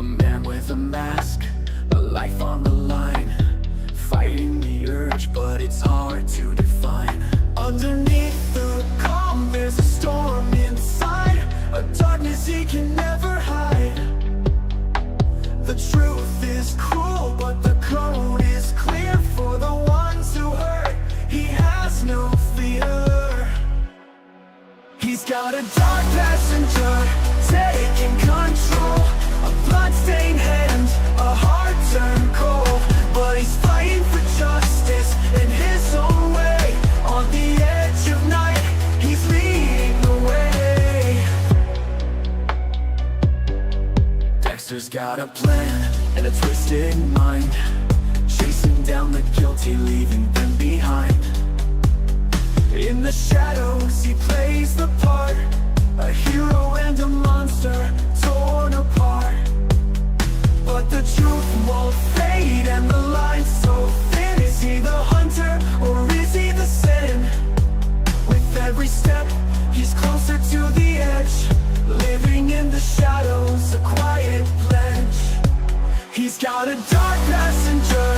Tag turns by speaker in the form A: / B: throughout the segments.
A: man with a mask, a life on the line, fighting the urge, but it's hard to define. Underneath the calm, there's a storm inside, a darkness he can never hide. The truth is cruel, but the code is clear. For the ones who hurt, he has no fear. He's got a dark passenger, taking control, a blood-stained hand, a heart turned cold. But he's fighting for justice in his own way. On the edge of night, he's leading the way. Dexter's got a plan and a twisted mind, chasing down the guilty, leaving them behind. In the shadows he plays the part, a hero and a monster torn apart. But the truth won't fade and the line's so thin. Is he the hunter or is he the sin? With every step he's closer to the edge, living in the shadows, a quiet pledge. He's got a dark passenger,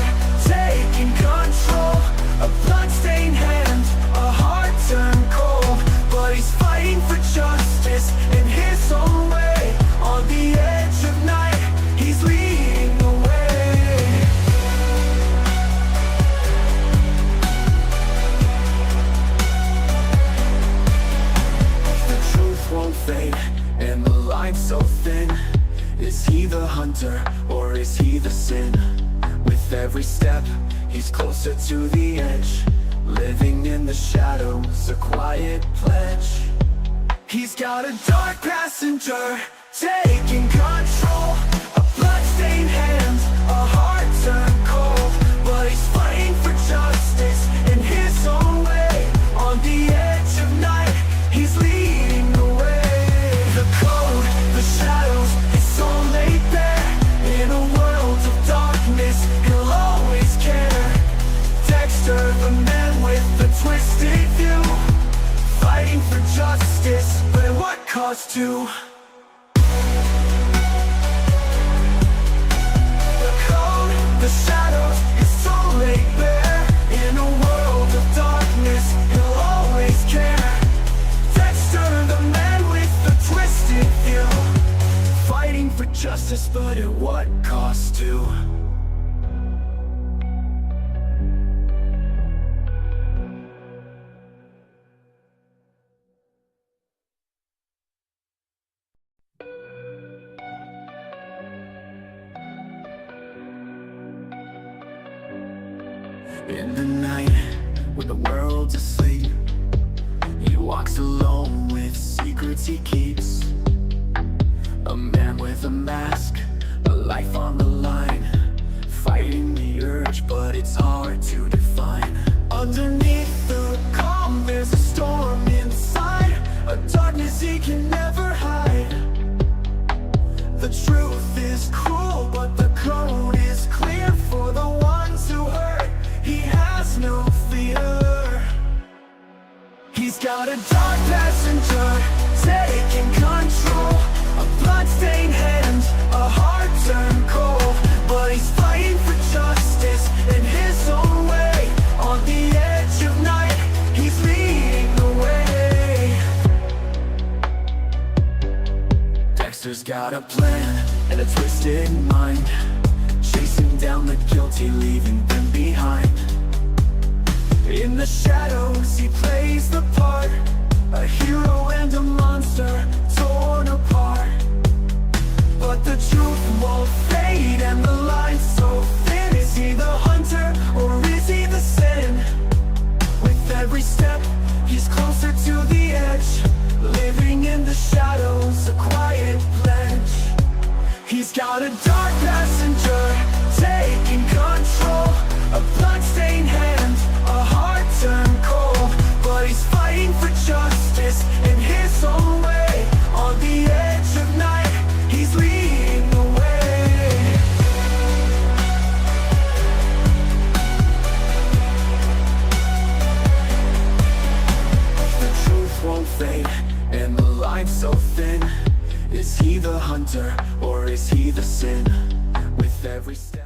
A: taking control, a blood-stained hand, a heart turned cold. But he's fighting for justice in his own way. On the edge of night, he's leading the way. The truth won't fade and the line's so thin. Is he the hunter or is he the sin? With every step he's closer to the edge, living in the shadows, a quiet pledge. He's got a dark passenger, taking control, a blood-stained hand, a heart turned cold. But he's fighting for justice in his own way. On the edge of night, he's leading the way. The code, the shadows, it's all laid bare. In a world of darkness, he'll always care. Dexter, the man with the twisted view, fighting for justice, but at what cost to? The code, the shadows, it's all laid bare. In a world of darkness, he'll always care. Dexter, the man with the twisted view, fighting for justice, but at what cost to? In the night, when the world's asleep, he walks alone with secrets he keeps. A man with a mask, a life on the line, fighting the urge, but it's hard to define. Underneath the calm, there's a storm inside, a darkness he can never hide. The truth is cruel, but the code is clear. For the ones who hurt, he has no fear. He's got a dark passenger, taking control, a blood-stained hand, a heart turned cold. But he's fighting for justice in his own way. On the edge of night, he's leading the way. Dexter's got a plan and a twisted mind, chasing down the guilty, leaving them behind. In the shadows he plays the part, a hero and a monster torn apart. But the truth won't fade and the line's so thin. Is he the hunter or is he the sin? With every step he's closer to the edge, living in the shadows, a quiet pledge. He's got a dark passenger, taking control, a blood-stained hand, a heart turned cold. But he's fighting for justice in his own way. On the edge of night, he's leading the way. The truth won't fade and the line's so thin. Is he the hunter or or is he the sin? With every step.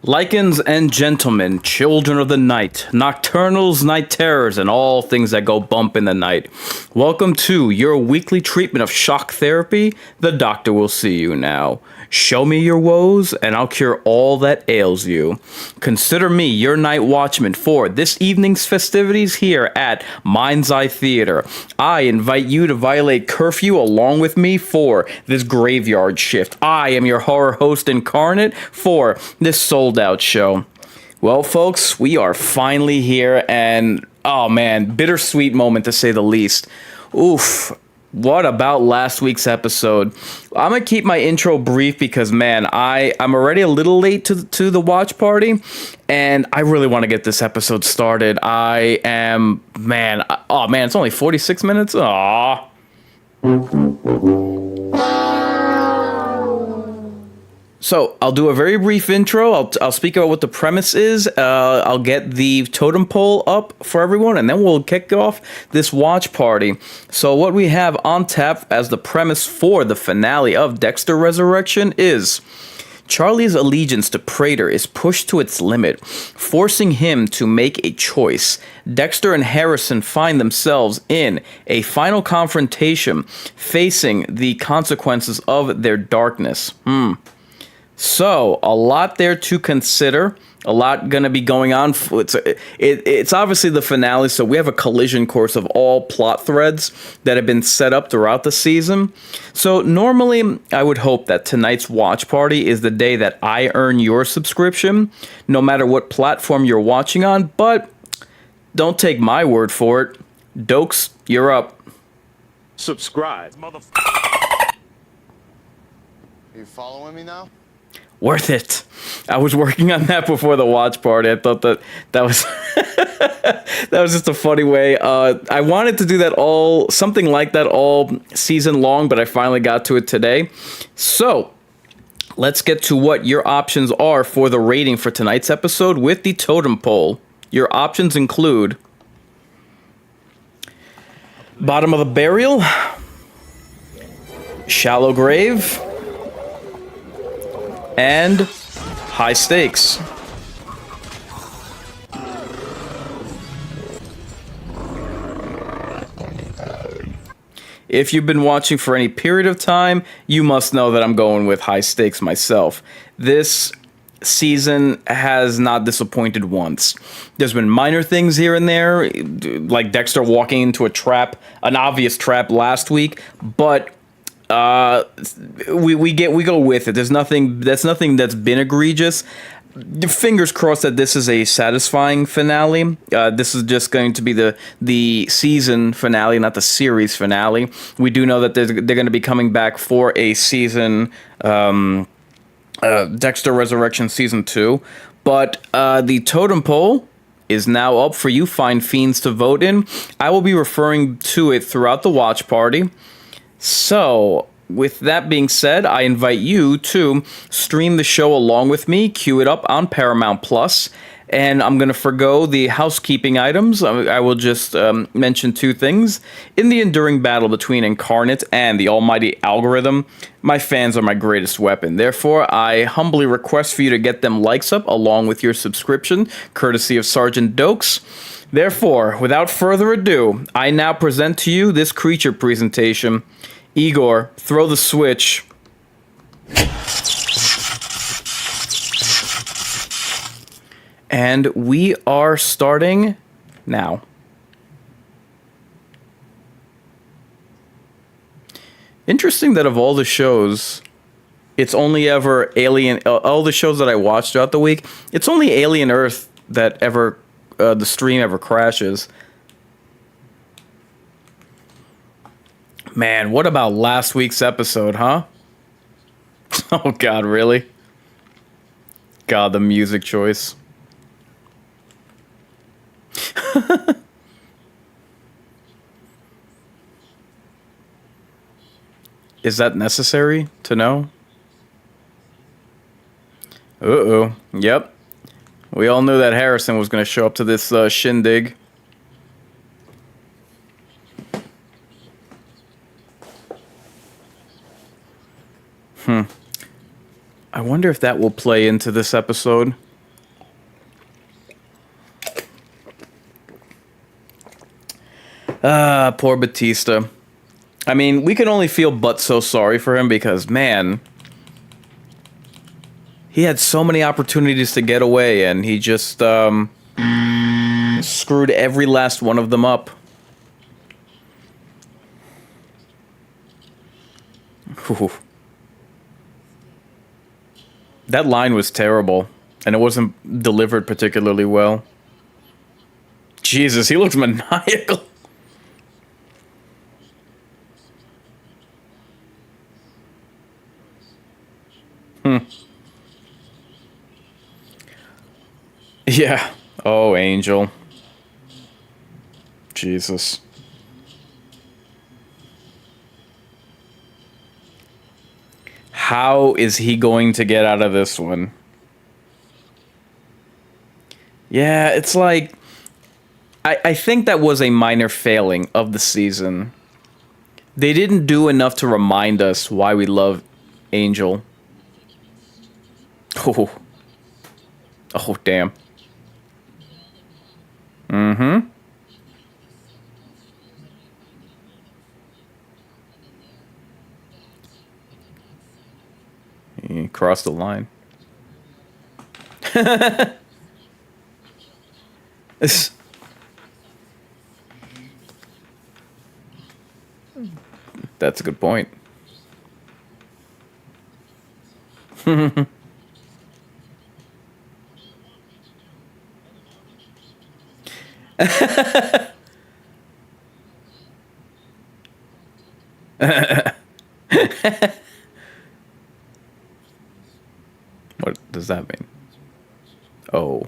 B: Lycans and gentlemen, children of the night, nocturnals, night terrors, and all things that go bump in the night. Welcome to your weekly treatment of shock therapy. The doctor will see you now. Show me your woes, and I'll cure all that ails you. Consider me your night watchman for this evening's festivities here at Mind's Eye Theater. I invite you to violate curfew along with me for this graveyard shift. I am your horror host incarnate for this sold-out show. Well, folks, we are finally here, and oh man, bittersweet moment to say the least. Oof. What about last week's episode? I'm going to keep my intro brief because, man, I'm already a little late to the watch party, and I really want to get this episode started. It's only 46 minutes? Aww. So, I'll do a very brief intro. I'll speak about what the premise is. I'll get the totem pole up for everyone, and then we'll kick off this watch party. So, what we have on tap as the premise for the finale of Dexter Resurrection is Charlie's allegiance to Prater is pushed to its limit, forcing him to make a choice. Dexter and Harrison find themselves in a final confrontation, facing the consequences of their darkness. So, a lot there to consider, a lot going to be going on. It's obviously the finale, so we have a collision course of all plot threads that have been set up throughout the season. So, normally, I would hope that tonight's watch party is the day that I earn your subscription, no matter what platform you're watching on, but don't take my word for it. Dokes, you're up.
C: Subscribe, motherfucker.
D: You following me now?
B: Worth it. I was working on that before the watch party. I thought that was that was just a funny way. I wanted to do that something like that all season long, but I finally got to it today. So let's get to what your options are for the rating for tonight's episode with the totem pole. Your options include bottom of the burial, shallow grave, and high stakes. If you've been watching for any period of time, you must know that I'm going with high stakes myself. This season has not disappointed once. There's been minor things here and there, like Dexter walking into a trap, an obvious trap last week, but we go with it. There's nothing that's been egregious. Fingers crossed that this is a satisfying finale. This is just going to be the season finale, not the series finale. We do know that they're going to be coming back for a season, Dexter Resurrection Season 2. But the totem pole is now up for you fine fiends to vote in. I will be referring to it throughout the watch party. So, with that being said, I invite you to stream the show along with me, queue it up on Paramount Plus, and I'm going to forgo the housekeeping items. I will just mention two things. In the enduring battle between Incarnate and the almighty algorithm, my fans are my greatest weapon. Therefore, I humbly request for you to get them likes up along with your subscription, courtesy of Sergeant Dokes. Therefore, without further ado, I now present to you this creature presentation. Igor, throw the switch. And we are starting now. Interesting that of all the shows, it's only ever Alien, all the shows that I watched throughout the week, it's only Alien Earth that ever, the stream ever crashes. Man, what about last week's episode, huh? Oh God, really? God, the music choice. Is that necessary to know? Uh-oh. Yep. We all knew that Harrison was going to show up to this shindig. I wonder if that will play into this episode. Ah, poor Batista. I mean, we can only feel but so sorry for him because, man, he had so many opportunities to get away and he just screwed every last one of them up. Whew. That line was terrible, and it wasn't delivered particularly well. Jesus, he looks maniacal. Yeah. Oh, Angel. Jesus. How is he going to get out of this one? Yeah, it's like... I think that was a minor failing of the season. They didn't do enough to remind us why we love Angel. Oh. Oh, damn. Mm-hmm. He crossed the line. That's a good point. What does that mean? Oh.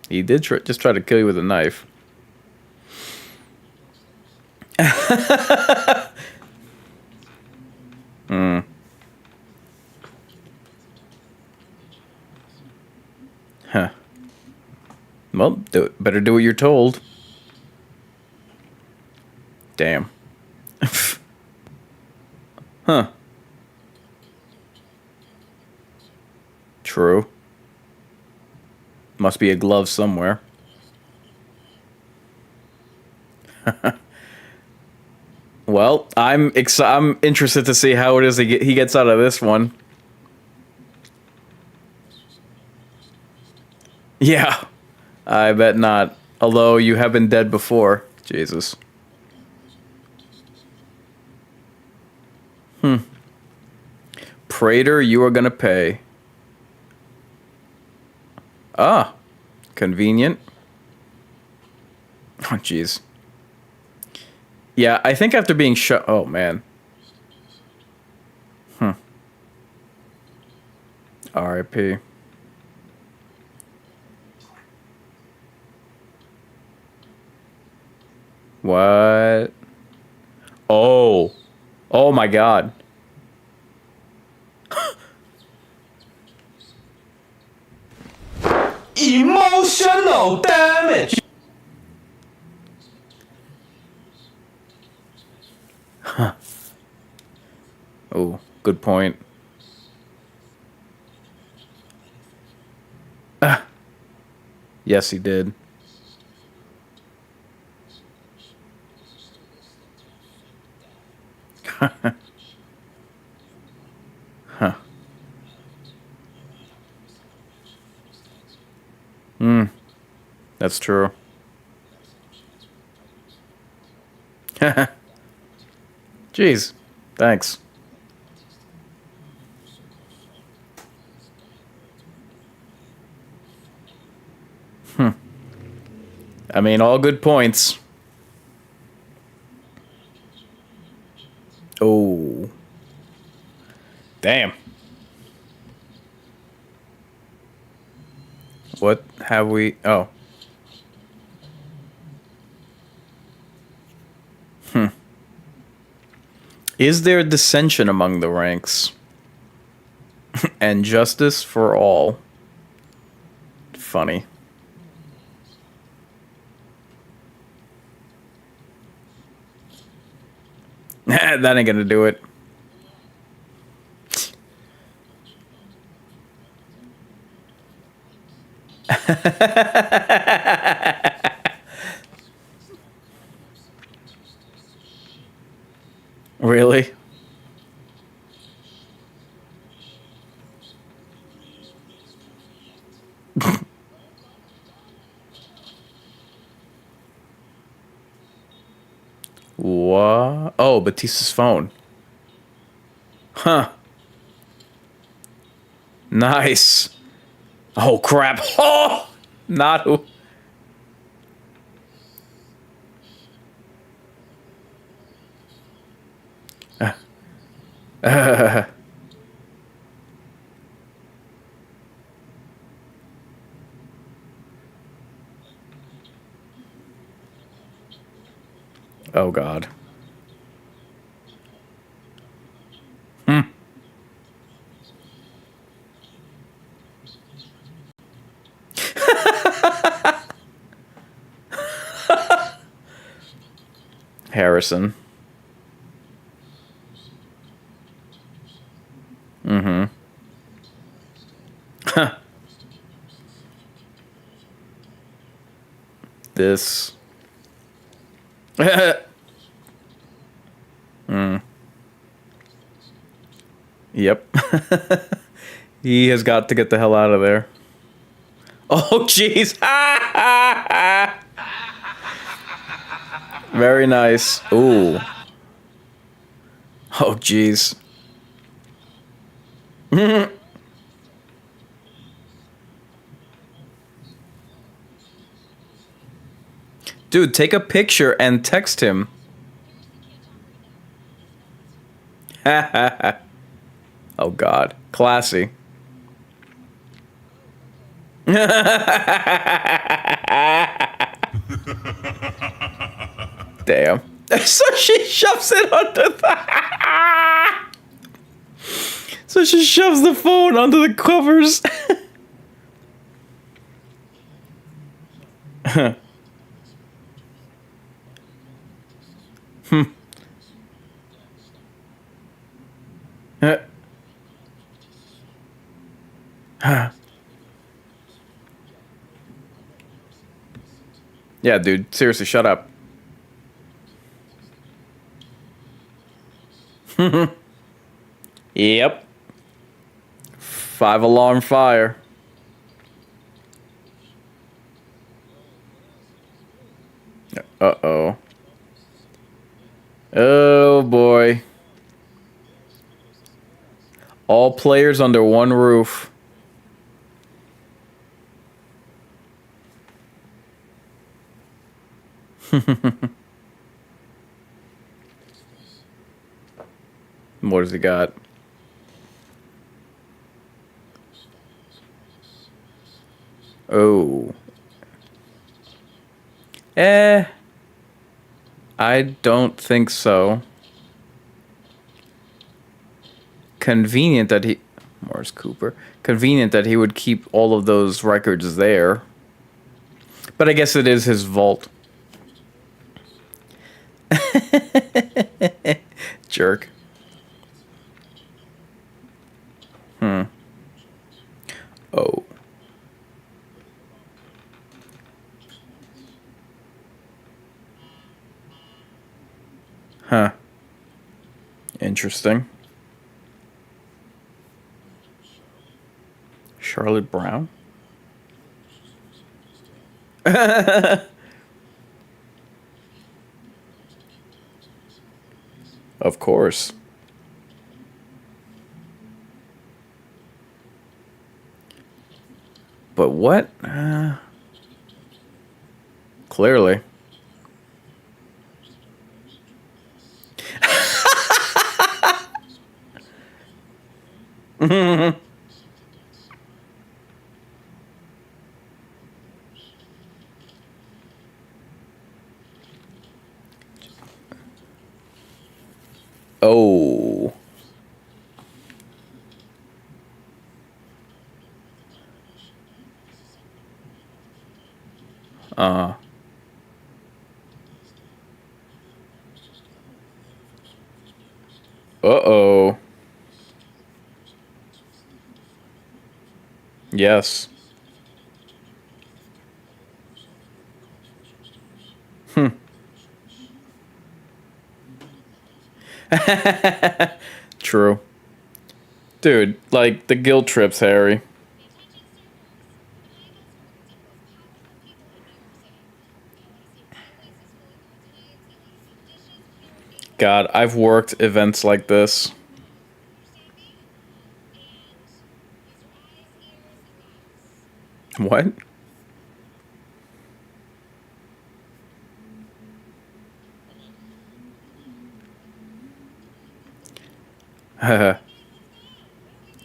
B: He did just try to kill you with a knife. Huh. Well, better do what you're told. Damn. Huh. True. Must be a glove somewhere. Well, I'm interested to see how it is he gets out of this one. Yeah, I bet not. Although you have been dead before. Jesus. Prater, you are gonna pay. Ah, convenient. Oh, jeez. Yeah, I think after being shot... Oh, man. R.I.P. What? Oh. Oh, my God.
E: Emotional damage.
B: Oh, good point. Ah. Yes, he did. Huh. That's true. Jeez. Thanks. I mean, all good points. Oh. Damn. What have we... Oh. Is there dissension among the ranks? And justice for all? Funny. That ain't gonna do it. Really? What? Oh, Batista's phone. Huh. Nice. Oh, crap. Oh! Not who. Oh, God. Harrison. This. Yep. He has got to get the hell out of there. Oh, jeez. Very nice. Ooh. Oh, jeez. Dude, take a picture and text him. Oh, God. Classy. Damn. So she shoves it under the... So she shoves the phone under the covers. Yeah, dude. Seriously, shut up. Yep. 5-alarm fire. Uh-oh. Oh, boy. All players under one roof. What does he got? Oh. I don't think so. Convenient that he... Morris Cooper. Convenient that he would keep all of those records there. But I guess it is his vault. Jerk. Oh. Huh. Interesting. Charlotte Brown? Of course. But what? Clearly. Oh. Uh. Uh-oh. Yes. Hmm. True. Dude, like, the guilt trips, Harry. God, I've worked events like this. What?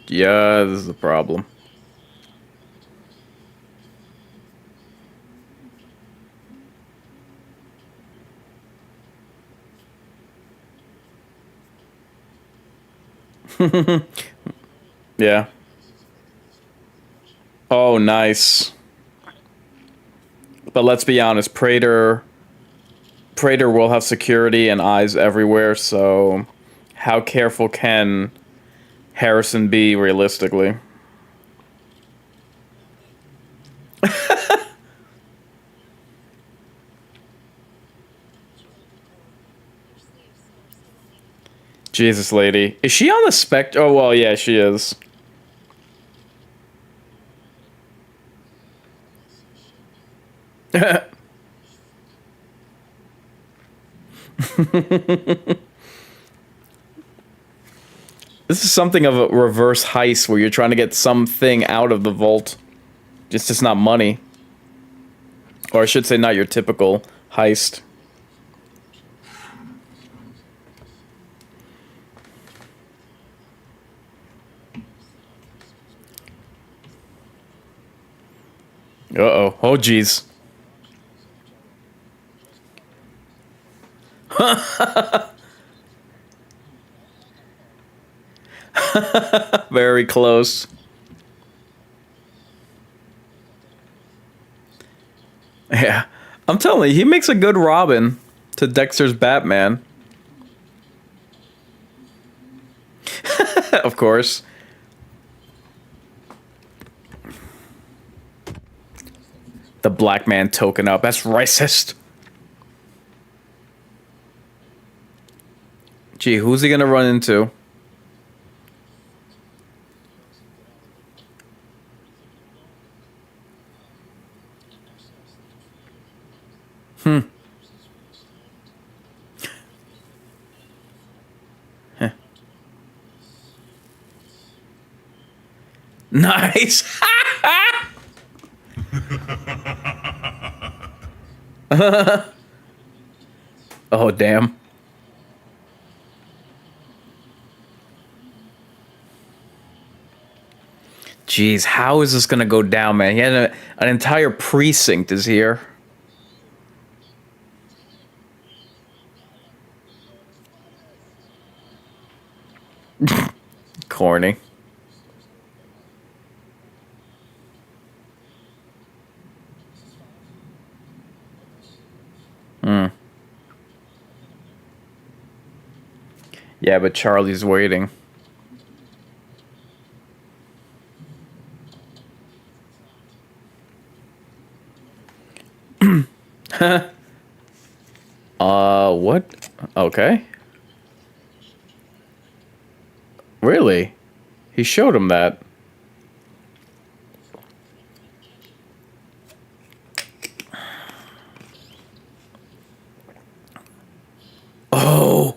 B: Yeah, this is the problem. Yeah. Oh, nice. But let's be honest, Prater will have security and eyes everywhere, so how careful can Harrison be realistically? Jesus, lady. Is she on the spectrum? Oh, well, yeah, she is. This is something of a reverse heist where you're trying to get something out of the vault. Just not money. Or I should say not your typical heist. Uh-oh. Oh, jeez. Very close. Yeah. I'm telling you, he makes a good Robin to Dexter's Batman. Of course. The black man token up. That's racist. Gee, who's he gonna run into? Hmm. Huh. Nice. Oh, damn. Jeez, how is this gonna go down, man? He had an entire precinct is here. Corny. Hmm. Yeah, but Charlie's waiting. What? Okay. Really? He showed him that. Oh.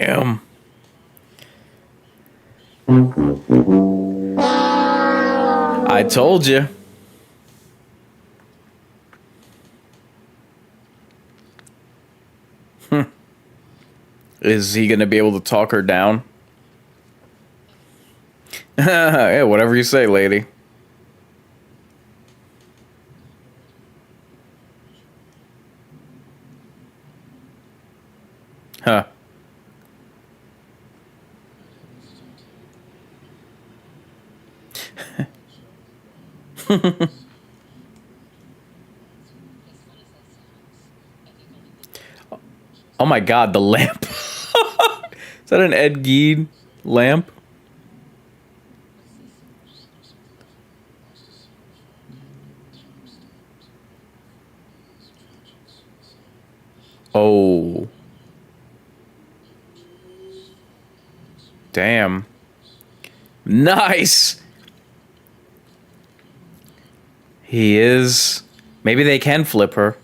B: Damn. I told you. Is he gonna be able to talk her down? Yeah, whatever you say, lady. Huh. Oh my god, the lamp. Is that an Ed Gein lamp? Oh. Damn. Nice. He is. Maybe they can flip her.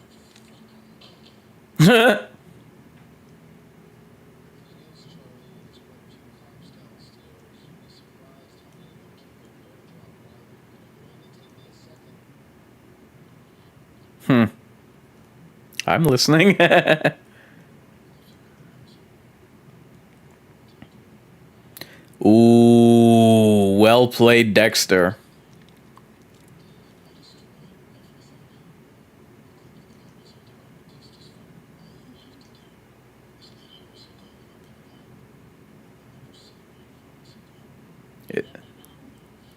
B: I'm listening. Ooh, well played, Dexter.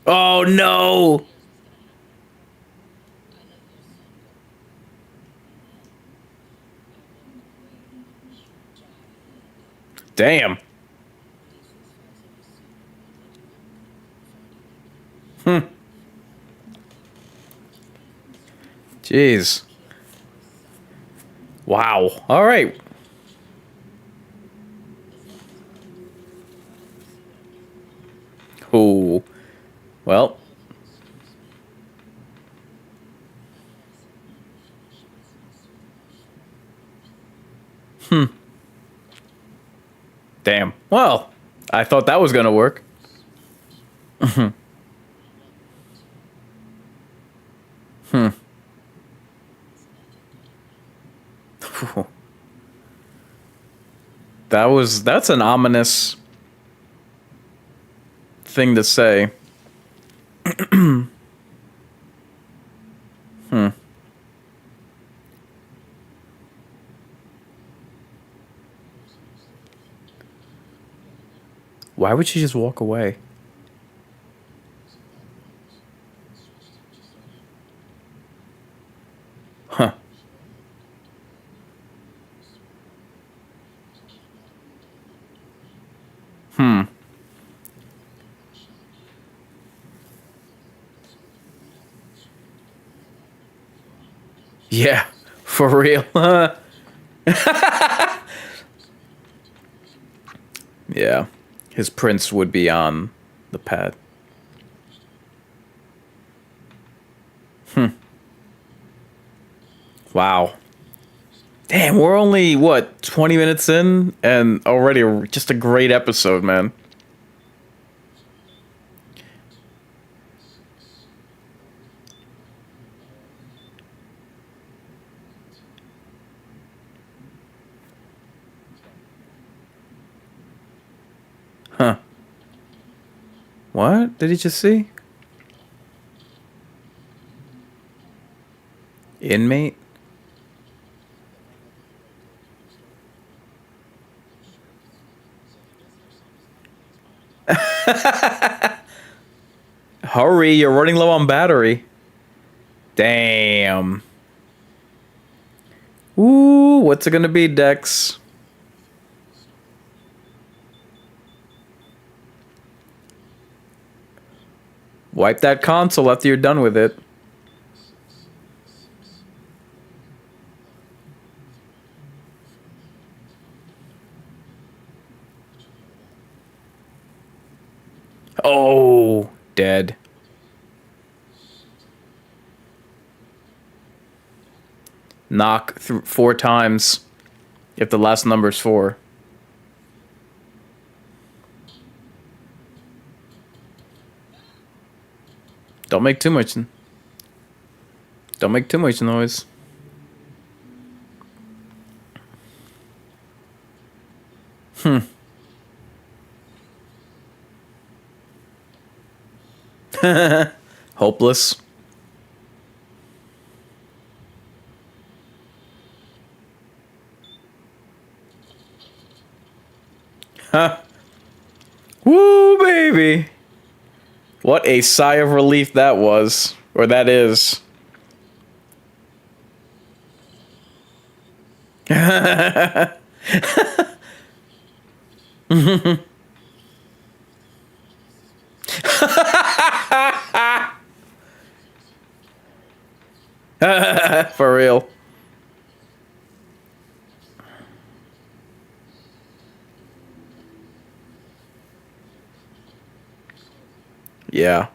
B: Oh no! Damn. Jeez. Wow. All right. Ooh. Well. Damn. Well, I thought that was gonna work. That's an ominous thing to say. Why would she just walk away? Huh. Yeah, for real. Yeah, his prints would be on the pad. Wow. Damn, we're only, what, 20 minutes in? And already just a great episode, man. Huh. What did he just see? Inmate? Hurry, you're running low on battery. Damn. Ooh, what's it gonna be, Dex? Wipe that console after you're done with it. Oh, dead. Knock through 4 times if the last number's 4. Don't make too much. Don't make too much noise. Hopeless. Huh. Woo, baby. What a sigh of relief that was. Or that is. For real. Yeah.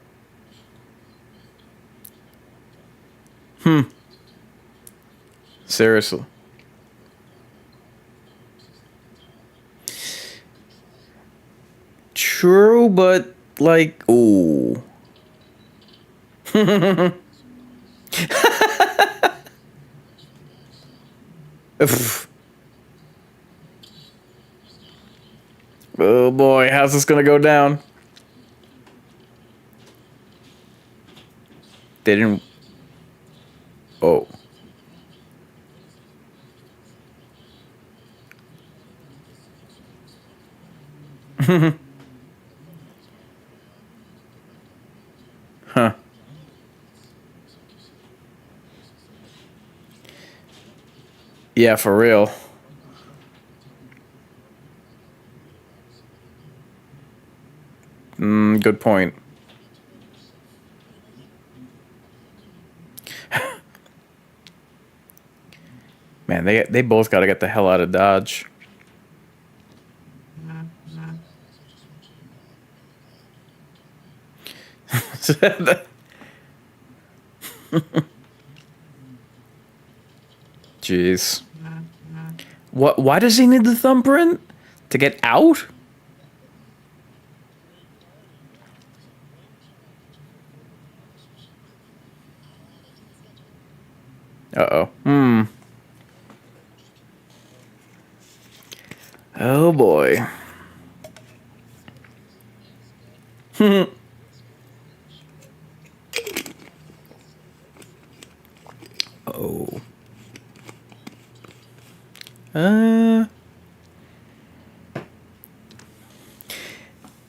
B: Seriously. True, but like, ooh. Oh boy, how's this gonna go down? They didn't. Oh. Huh. Yeah, for real. Good point. Man, they both got to get the hell out of Dodge. Jeez. What? Why does he need the thumbprint? To get out? Uh-oh. Oh boy. Oh.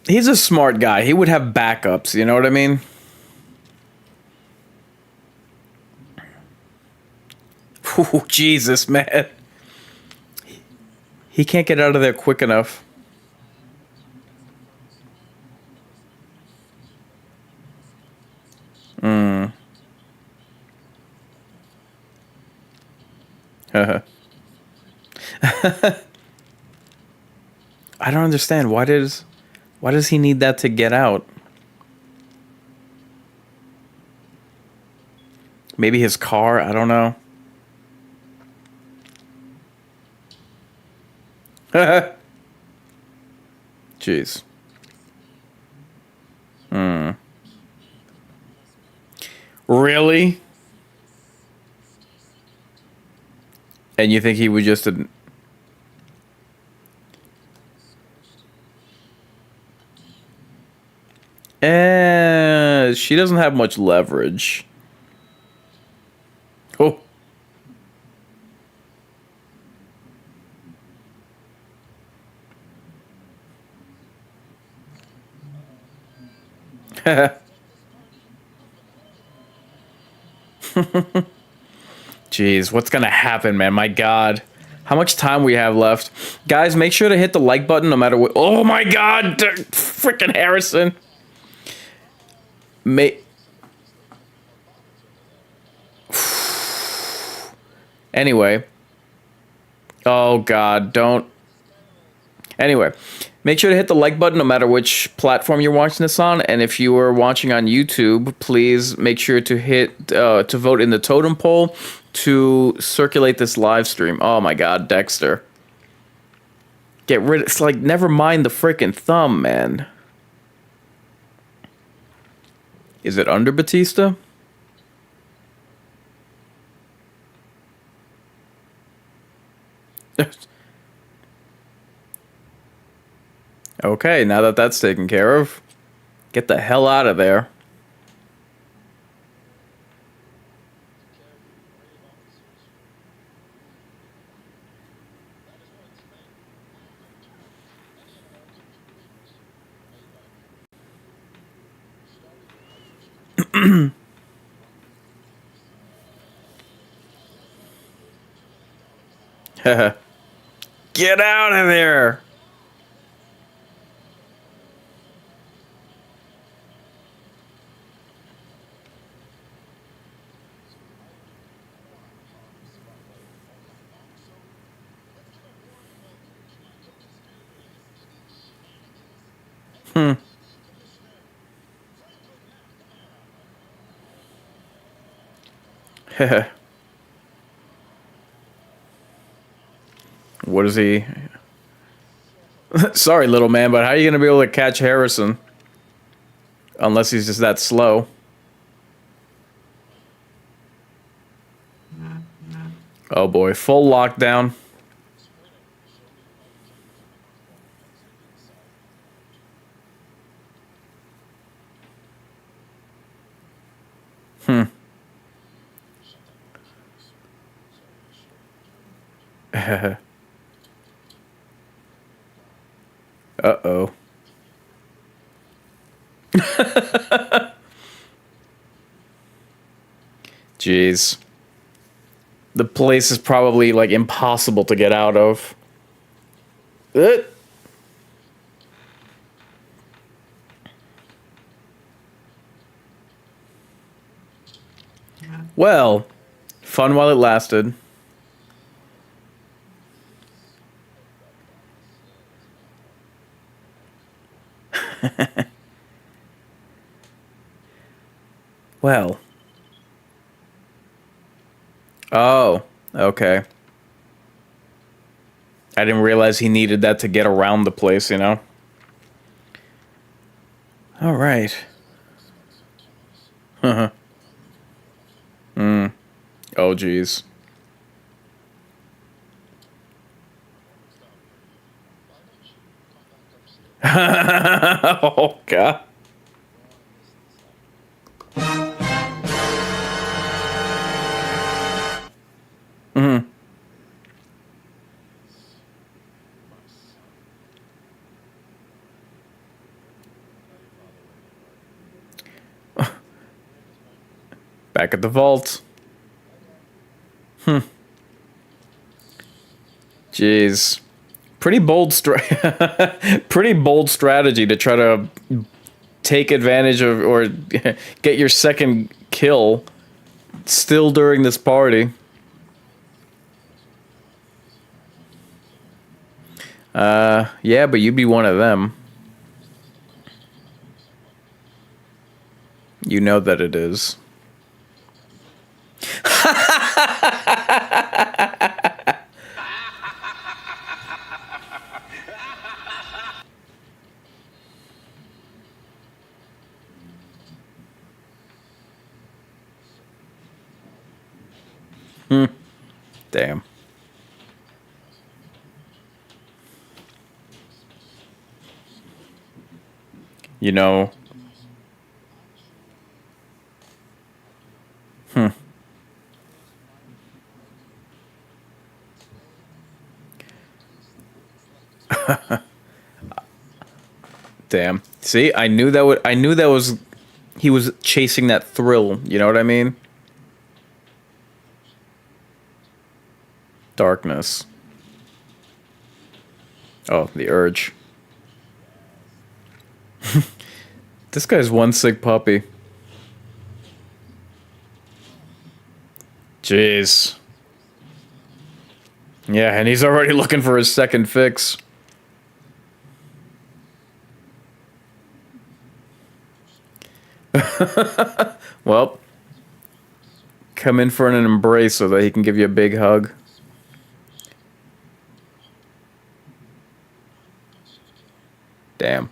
B: He's a smart guy. He would have backups, you know what I mean? Ooh, Jesus, man. He can't get out of there quick enough. I don't understand. Why does he need that to get out? Maybe his car, I don't know. Jeez. Really? And you think he would just... she doesn't have much leverage. Oh. Jeez, what's gonna happen, man? My God. How much time we have left? Guys, make sure to hit the like button no matter what. Oh my God! Freaking Harrison. Anyway. Oh God, don't. Anyway, make sure to hit the like button no matter which platform you're watching this on. And if you are watching on YouTube, please make sure to hit to vote in the totem poll to circulate this live stream. Oh my God, Dexter. Get rid. It's like, never mind the freaking thumb, man. Is it under Batista? Okay, now that that's taken care of, get the hell out of there. Get out of there! What is he? Sorry, little man, but how are you gonna be able to catch Harrison? Unless he's just that slow. Oh boy, full lockdown. Uh-oh. Jeez. The place is probably, like, impossible to get out of. Well, fun while it lasted. Well. Oh, okay. I didn't realize he needed that to get around the place, you know? All right. Oh, geez. Oh, God. Back at the vault. Jeez. Pretty bold pretty bold strategy to try to take advantage of or get your second kill still during this party. Yeah, but you'd be one of them. You know that it is. Damn. You know. Damn. See, I knew that was he was chasing that thrill, you know what I mean? Darkness. Oh, the urge. This guy's one sick puppy. Jeez. Yeah, and he's already looking for his second fix. Well, come in for an embrace so that he can give you a big hug. Damn.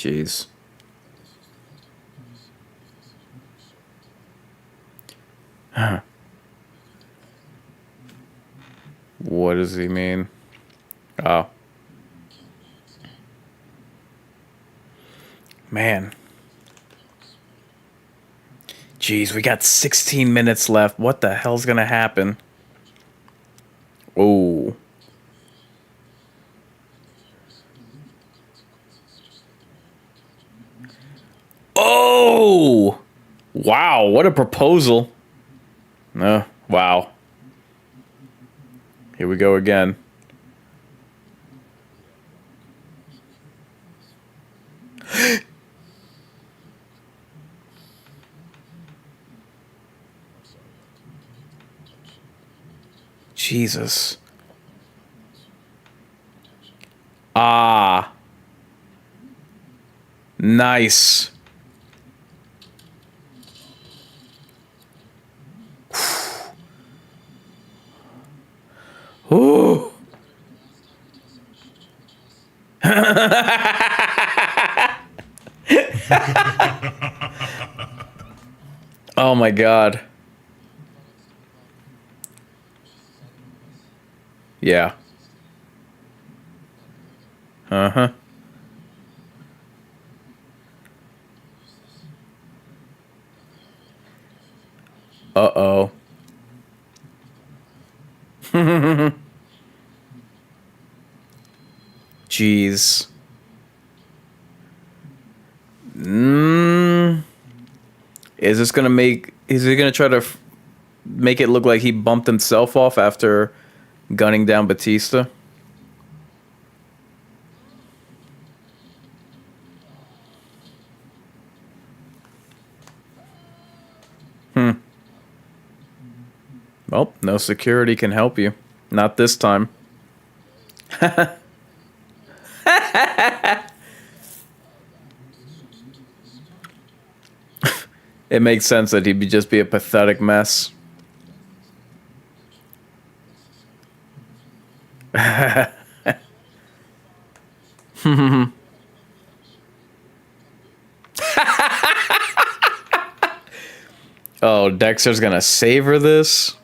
B: Jeez. What does he mean? Oh. Man. Jeez, we got 16 minutes left. What the hell's gonna happen? Oh. Oh! Wow, what a proposal. Wow. Here we go again. Jesus. Ah. Nice. Ooh. Oh my God. Yeah. Uh-huh. Uh-oh. Jeez. Is this gonna make... Is he gonna try to make it look like he bumped himself off after gunning down Batista? Well, no security can help you. Not this time. It makes sense that he'd just be a pathetic mess. Oh, Dexter's gonna savor this?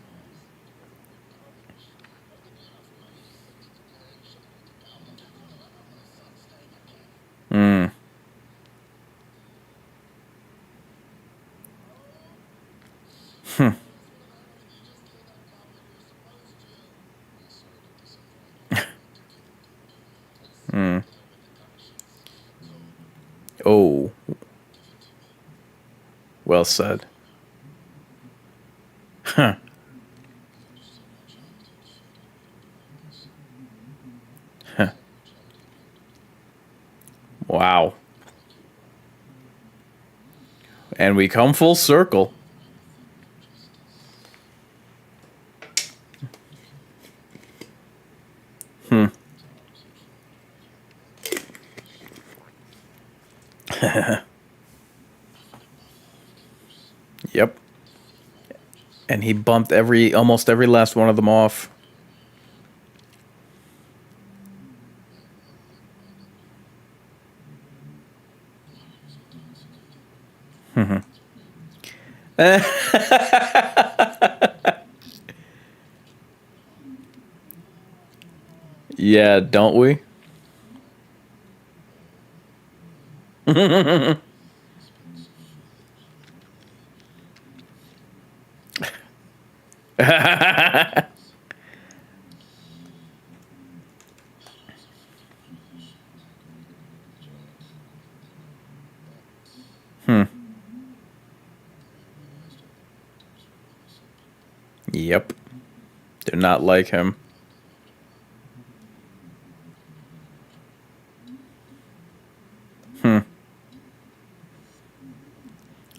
B: Oh. Well said. Huh. Huh. Wow. And we come full circle. Yep. And he bumped almost every last one of them off. Yeah, don't we? Yep. Do not like him.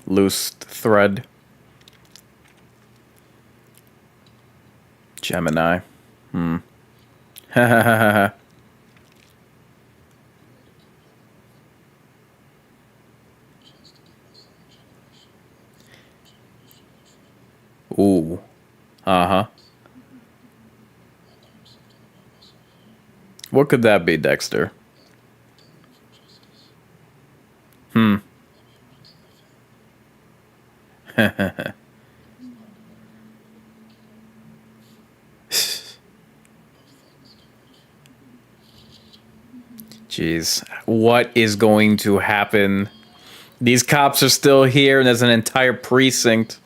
B: Loose thread. Gemini. Ha ha ha ha. Ooh. Uh-huh. What could that be, Dexter? Jeez. What is going to happen? These cops are still here, and there's an entire precinct.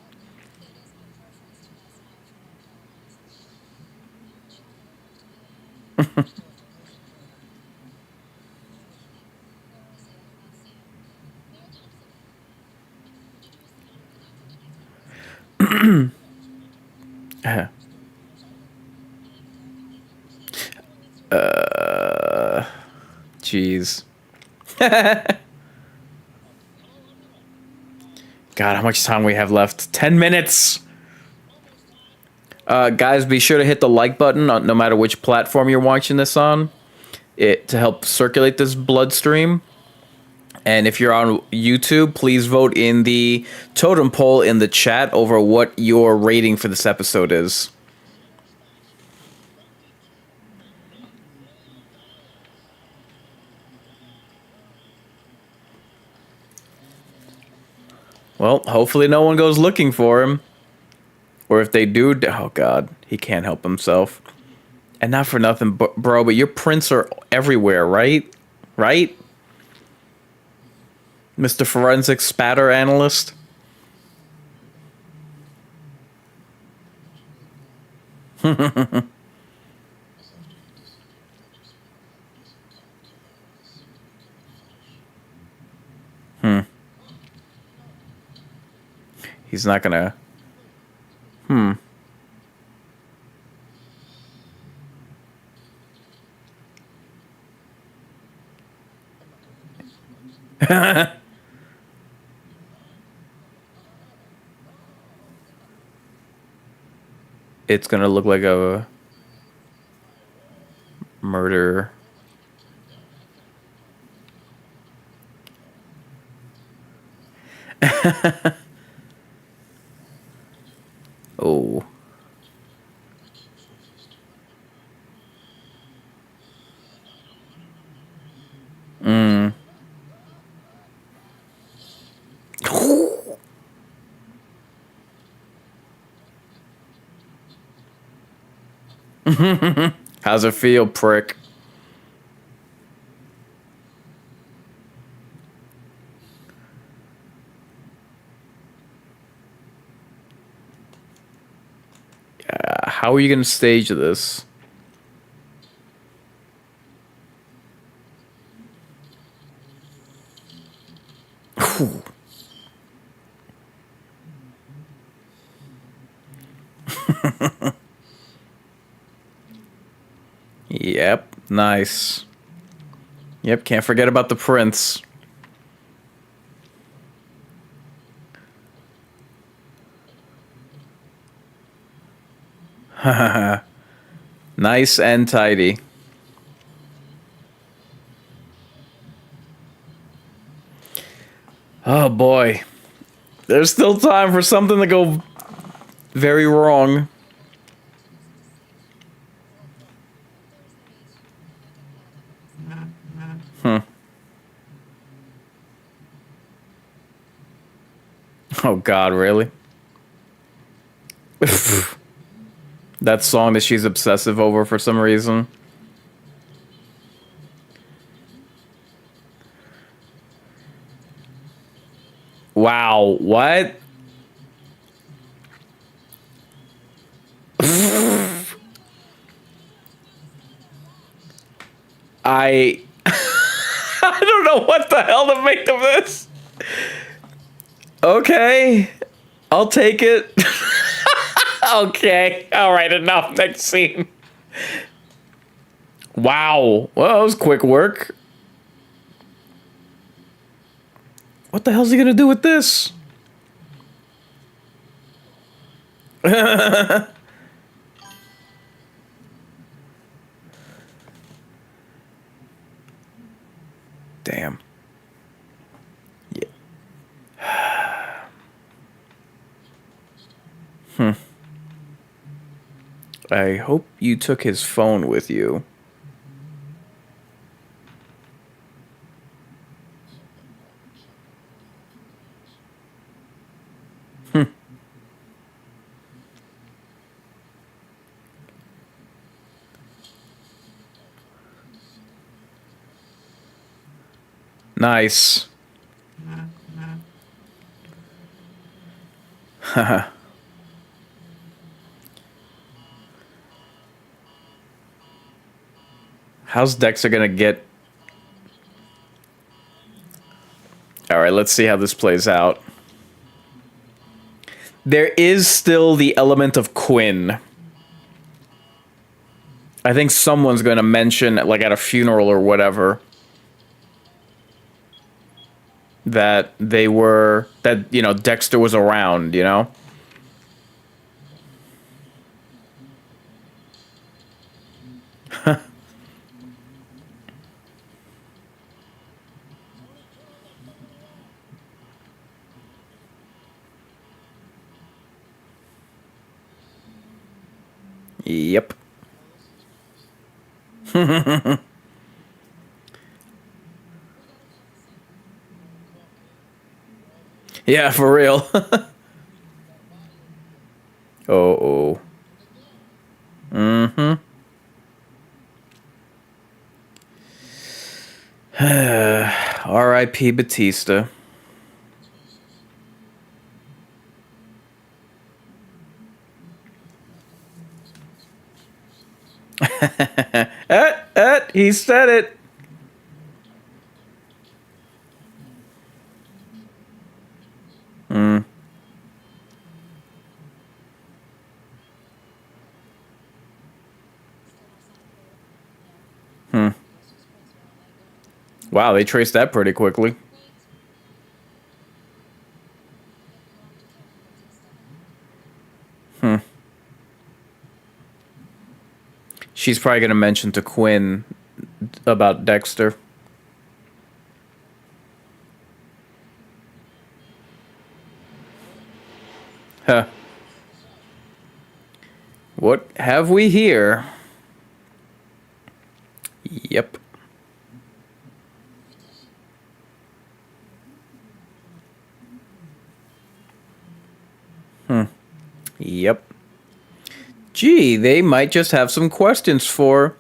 B: Jeez. God, how much time we have left? 10 minutes! Guys, be sure to hit the like button on, no matter which platform you're watching this on, to help circulate this bloodstream. And if you're on YouTube, please vote in the totem poll in the chat over what your rating for this episode is. Well, hopefully no one goes looking for him. Or if they do, oh god, he can't help himself. And not for nothing, bro, but your prints are everywhere, right? Right? Mr. Forensic Spatter Analyst? He's not gonna... It's gonna look like a murder. Oh. How's it feel, prick? How are you gonna stage this? Yep, nice. Yep, can't forget about the prince. Nice and tidy. Oh boy. There's still time for something to go very wrong. Oh god, really? That song that she's obsessive over for some reason. Wow, what? I I don't know what the hell to make of this. Okay, I'll take it. Okay, all right, enough. Next scene. Wow, well, that was quick work. What the hell's he gonna do with this? Damn. Yeah. I hope you took his phone with you. Nice. Haha. How's Dexter gonna get... Alright, let's see how this plays out. There is still the element of Quinn. I think someone's gonna mention, like at a funeral or whatever, that they were... that, you know, Dexter was around, you know? Yep. Yeah, for real. Oh. Mm-hmm. R.I.P. Batista. He said it. Wow, they traced that pretty quickly. She's probably going to mention to Quinn about Dexter. Huh. What have we here? Yep. Yep. Gee, they might just have some questions for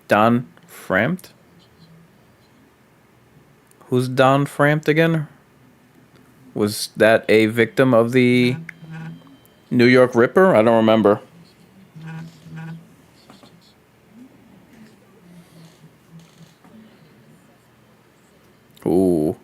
B: Don Frampt. Who's Don Frampt again? Was that a victim of the New York Ripper? I don't remember. Ooh.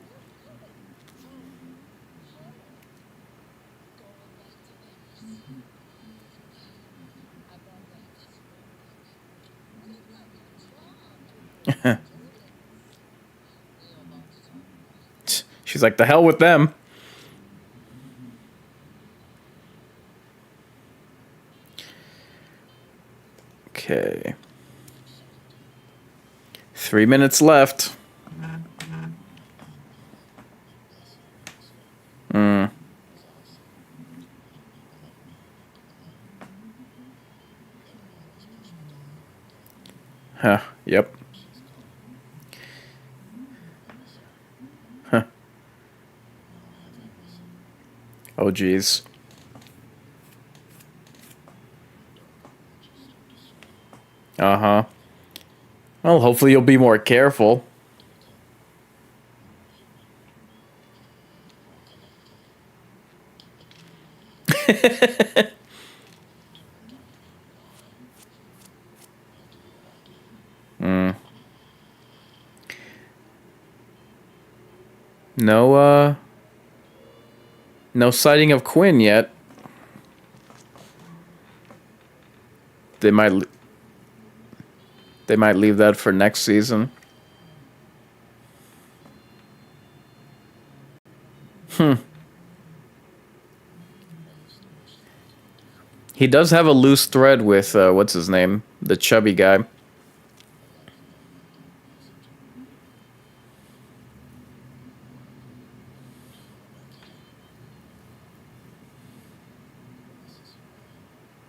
B: She's like, the hell with them. Okay. 3 minutes left. Huh, yep. Huh. Oh, geez. Uh-huh. Well, hopefully you'll be more careful. No, no sighting of Quinn yet. They might leave that for next season. He does have a loose thread with, what's his name? The chubby guy.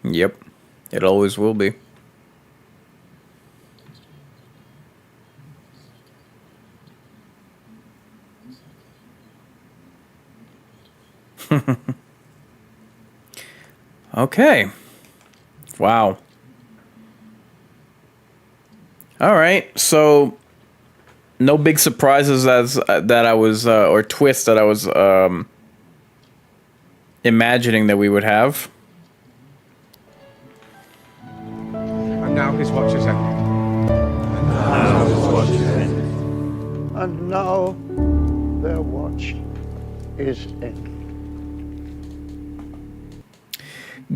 B: Yep. It always will be. Okay. Wow. All right. So no big surprises as that I was or twists that I was imagining that we would have.
E: And now his watch is ending.
F: And now their watch is ending.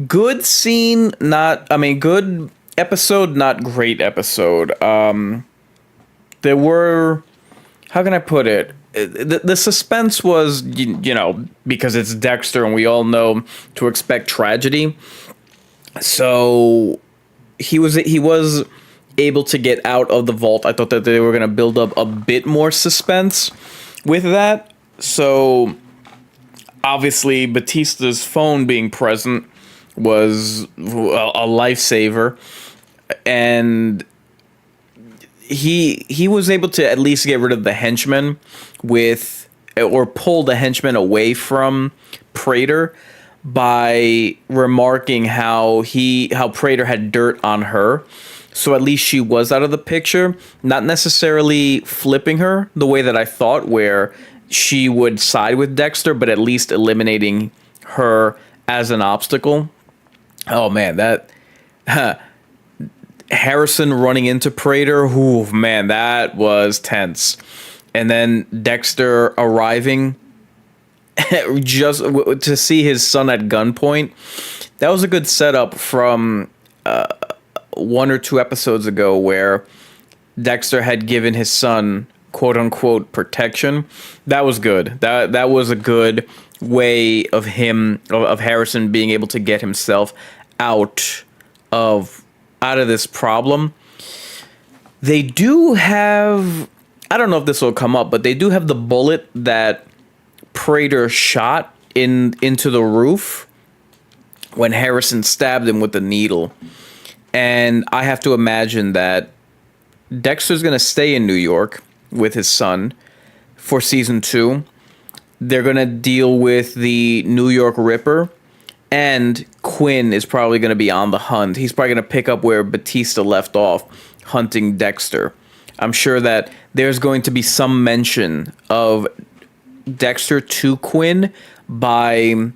B: Good scene, good episode, not great episode. There were, how can I put it? The suspense was, because it's Dexter and we all know to expect tragedy. So he was able to get out of the vault. I thought that they were going to build up a bit more suspense with that. So obviously Batista's phone being present was a lifesaver, and he was able to at least get rid of the henchman or pull the henchman away from Prater by remarking how Prater had dirt on her. So at least she was out of the picture, not necessarily flipping her the way that I thought, where she would side with Dexter, but at least eliminating her as an obstacle. Oh man, that Harrison running into Prater, man, that was tense. And then Dexter arriving just to see his son at gunpoint. That was a good setup from one or two episodes ago, where Dexter had given his son quote unquote protection. That was good. That was a good way of Harrison being able to get himself out of this problem. They do have, I don't know if this will come up, but they do have the bullet that Prater shot into the roof when Harrison stabbed him with the needle. And I have to imagine that Dexter's going to stay in New York with his son for season 2. They're going to deal with the New York Ripper, and Quinn is probably going to be on the hunt. He's probably going to pick up where Batista left off, hunting Dexter. I'm sure that there's going to be some mention of Dexter to Quinn by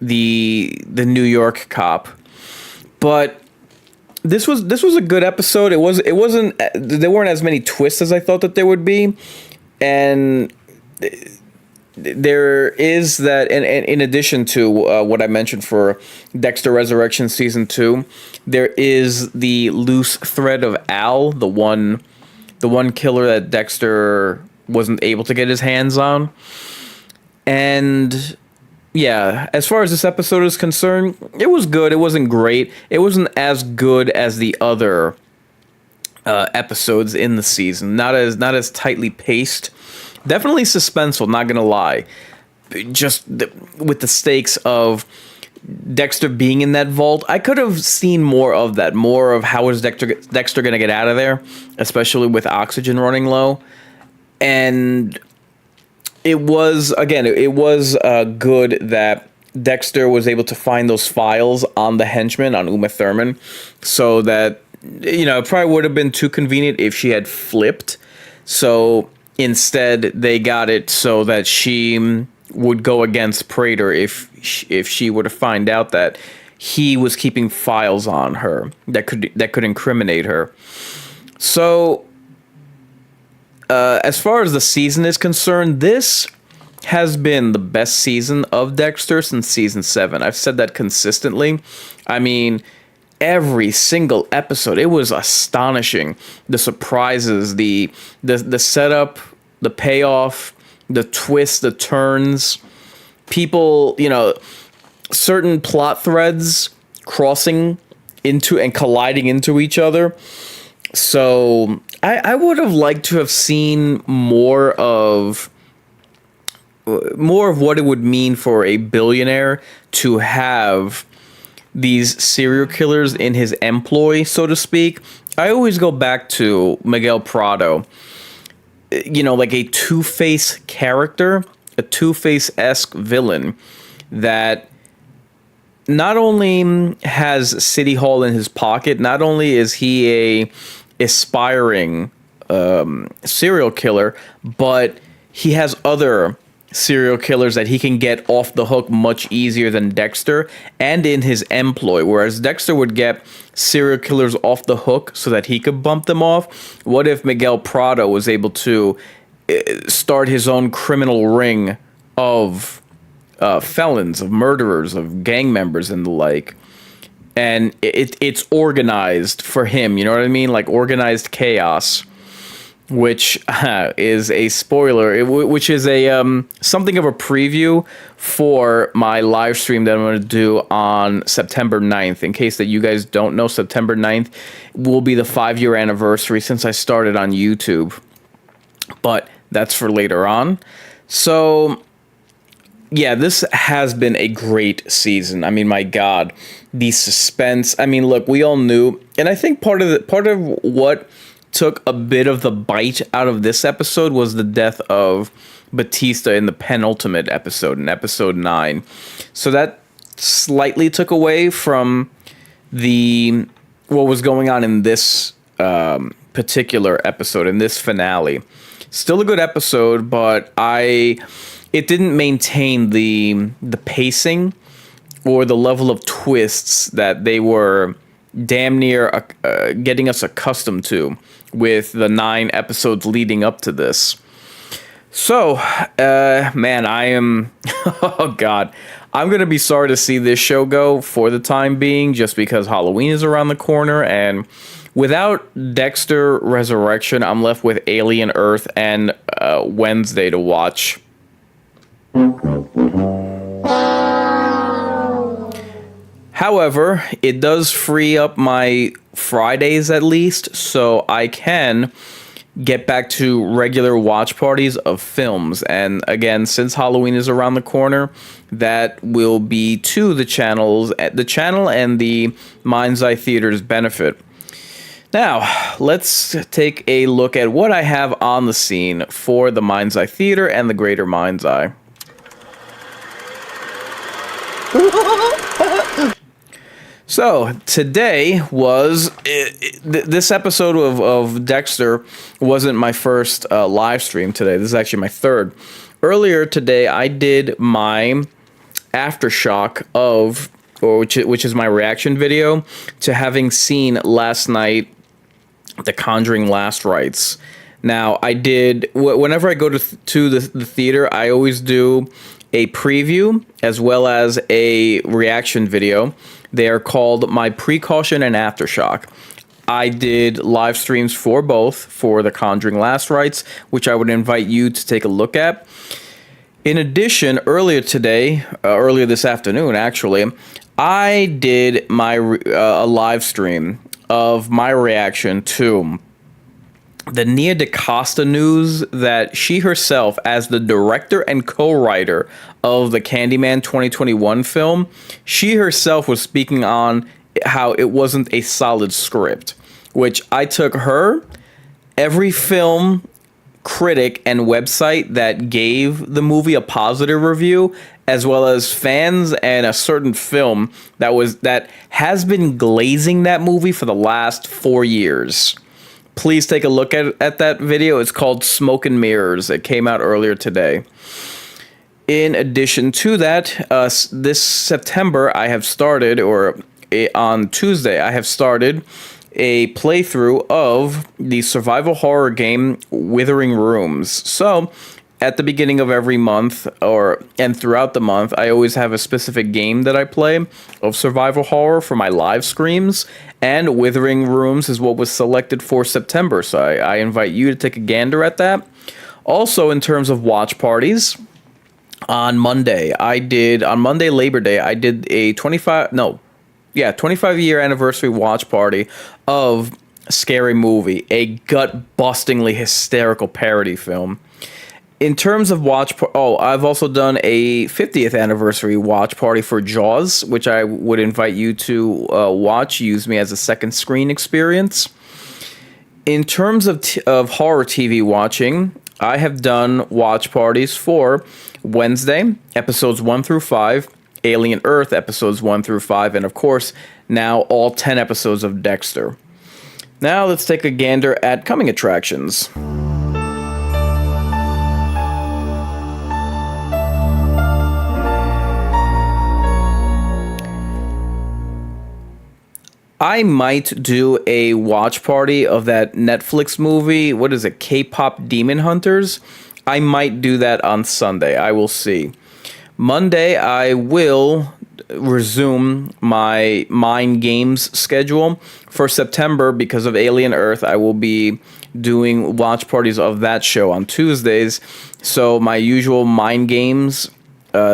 B: the New York cop. But this was a good episode. It wasn't there weren't as many twists as I thought that there would be, and there is that, and in addition to what I mentioned for Dexter Resurrection season 2, there is the loose thread of Al, the one killer that Dexter wasn't able to get his hands on. And yeah, as far as this episode is concerned, it was good. It wasn't great. It wasn't as good as the other episodes in the season. Not as tightly paced. Definitely suspenseful, not gonna lie. Just with the stakes of Dexter being in that vault, I could have seen more of that. More of how is Dexter gonna get out of there, especially with oxygen running low. And it was good that Dexter was able to find those files on the henchman, on Uma Thurman, so that, it probably would have been too convenient if she had flipped. So instead, they got it so that she would go against Prater if she were to find out that he was keeping files on her that could incriminate her. So as far as the season is concerned, this has been the best season of Dexter since season 7. I've said that consistently. I mean, every single episode, it was astonishing. The surprises, the setup, the payoff, the twists, the turns, people, certain plot threads crossing into and colliding into each other. So I would have liked to have seen more of what it would mean for a billionaire to have these serial killers in his employ, so to speak. I always go back to Miguel Prado, like a Two-Face character, a Two-Face-esque villain that not only has City Hall in his pocket, not only is he a aspiring serial killer, but he has other serial killers that he can get off the hook much easier than Dexter and in his employ. Whereas Dexter would get serial killers off the hook so that he could bump them off. What if Miguel Prado was able to start his own criminal ring of felons, of murderers, of gang members and the like? And it's organized for him, you know what I mean? Like organized chaos, which is a spoiler, which is a something of a preview for my live stream that I'm going to do on September 9th. In case that you guys don't know, September 9th will be the 5-year anniversary since I started on YouTube. But that's for later on. So yeah, this has been a great season. I mean, my God, the suspense. I mean, look, we all knew, and I think part of what took a bit of the bite out of this episode was the death of Batista in the penultimate episode, in episode 9. So that slightly took away from what was going on in this particular episode, in this finale. Still a good episode, but it didn't maintain the pacing or the level of twists that they were damn near getting us accustomed to with the 9 episodes leading up to this. So, man, I am... oh, God. I'm going to be sorry to see this show go for the time being, just because Halloween is around the corner, and without Dexter Resurrection, I'm left with Alien Earth and Wednesday to watch. However, it does free up my Fridays at least, so I can get back to regular watch parties of films. And again, since Halloween is around the corner, that will be to the channel and the Mind's Eye Theater's benefit. Now, let's take a look at what I have on the scene for the Mind's Eye Theater and the Greater Mind's Eye. So, today was... this episode of Dexter wasn't my first live stream today. This is actually my third. Earlier today, I did my aftershock of... which is my reaction video to having seen last night The Conjuring Last Rites. Now, I did... whenever I go to the theater, I always do a preview as well as a reaction video. They are called my precaution and aftershock. I did live streams for both, for The Conjuring Last Rites, which I would invite you to take a look at. In addition, earlier this afternoon, actually, I did my a live stream of my reaction to the Nia DaCosta news that she herself, as the director and co-writer of the Candyman 2021 film, she herself was speaking on how it wasn't a solid script, which I took her, every film critic and website that gave the movie a positive review, as well as fans and a certain film that has been glazing that movie for the last 4 years. Please take a look at that video. It's called Smoke and Mirrors. It came out earlier today. In addition to that, this September I have started, on Tuesday, I have started a playthrough of the survival horror game Withering Rooms. So, at the beginning of every month, and throughout the month, I always have a specific game that I play of survival horror for my live streams, and Withering Rooms is what was selected for September, so I invite you to take a gander at that. Also, in terms of watch parties, on Monday, Labor Day, I did a 25-year anniversary watch party of Scary Movie, a gut-bustingly hysterical parody film. In terms of I've also done a 50th anniversary watch party for Jaws, which I would invite you to watch. Use me as a second screen experience. In terms of horror TV watching, I have done watch parties for Wednesday, episodes 1 through 5, Alien Earth, episodes 1 through 5, and of course, now all 10 episodes of Dexter. Now let's take a gander at coming attractions. I might do a watch party of that Netflix movie. What is it? K-pop Demon Hunters? I might do that on Sunday. I will see. Monday, I will resume my Mind Games schedule. For September, because of Alien Earth, I will be doing watch parties of that show on Tuesdays. So my usual Mind Games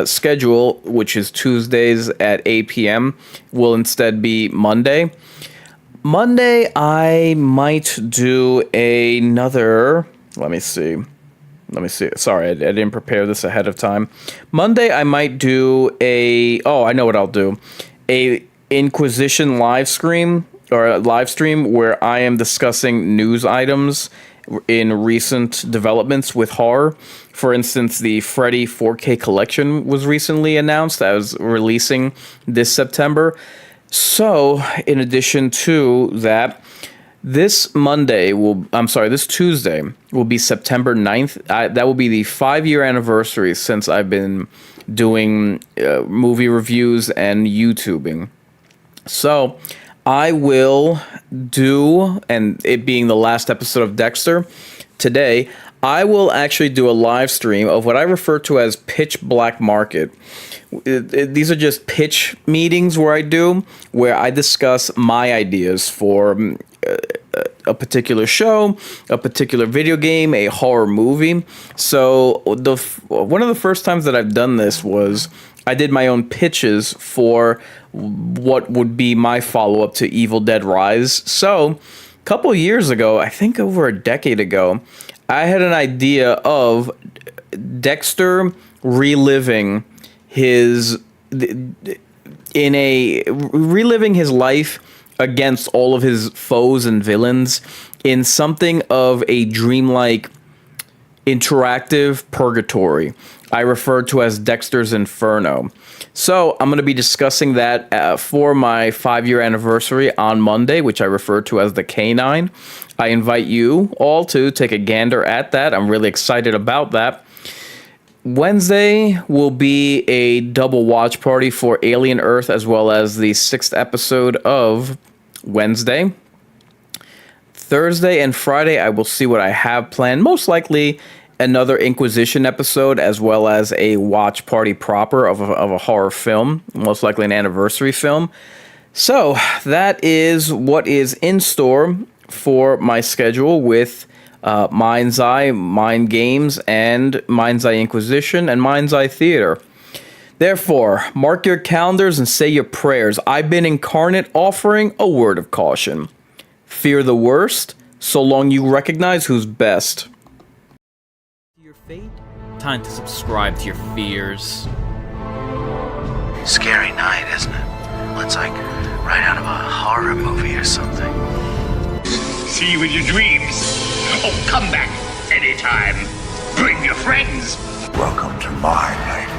B: schedule, which is Tuesdays at 8 p.m., will instead be Monday. Monday, I might do another... Let me see. Sorry, I didn't prepare this ahead of time. Monday, I might do a... Oh, I know what I'll do. A Inquisition live stream where I am discussing news items in recent developments with horror. For instance, the Freddy 4K collection was recently announced. That was releasing this September. So, in addition to that, this Tuesday will be September 9th. That will be the 5-year anniversary since I've been doing movie reviews and YouTubing. So, I will do, and it being the last episode of Dexter, today, I will actually do a live stream of what I refer to as Pitch Black Market. These are just pitch meetings where I discuss my ideas for a particular show, a particular video game, a horror movie. So one of the first times that I've done this was I did my own pitches for what would be my follow-up to Evil Dead Rise. So a couple years ago, I think over a decade ago, I had an idea of Dexter reliving his life against all of his foes and villains in something of a dreamlike interactive purgatory I refer to as Dexter's Inferno. So I'm going to be discussing that for my 5-year anniversary on Monday, which I refer to as the K9. I invite you all to take a gander at that. I'm really excited about that. Wednesday will be a double watch party for Alien Earth as well as the 6th episode of Wednesday. Thursday and Friday, I will see what I have planned. Most likely another Inquisition episode as well as a watch party proper of a horror film, most likely an anniversary film. So that is what is in store for my schedule with Mind's Eye, Mind Games, and Mind's Eye Inquisition, and Mind's Eye Theater. Therefore, mark your calendars and say your prayers. I've been incarnate offering a word of caution. Fear the worst, so long you recognize who's best. Your fate? Time to subscribe to your fears.
G: Scary night, isn't it? Well, it's like right out of a horror movie or something.
H: See you in your dreams. Oh, come back anytime. Bring your friends.
G: Welcome to my nightmare.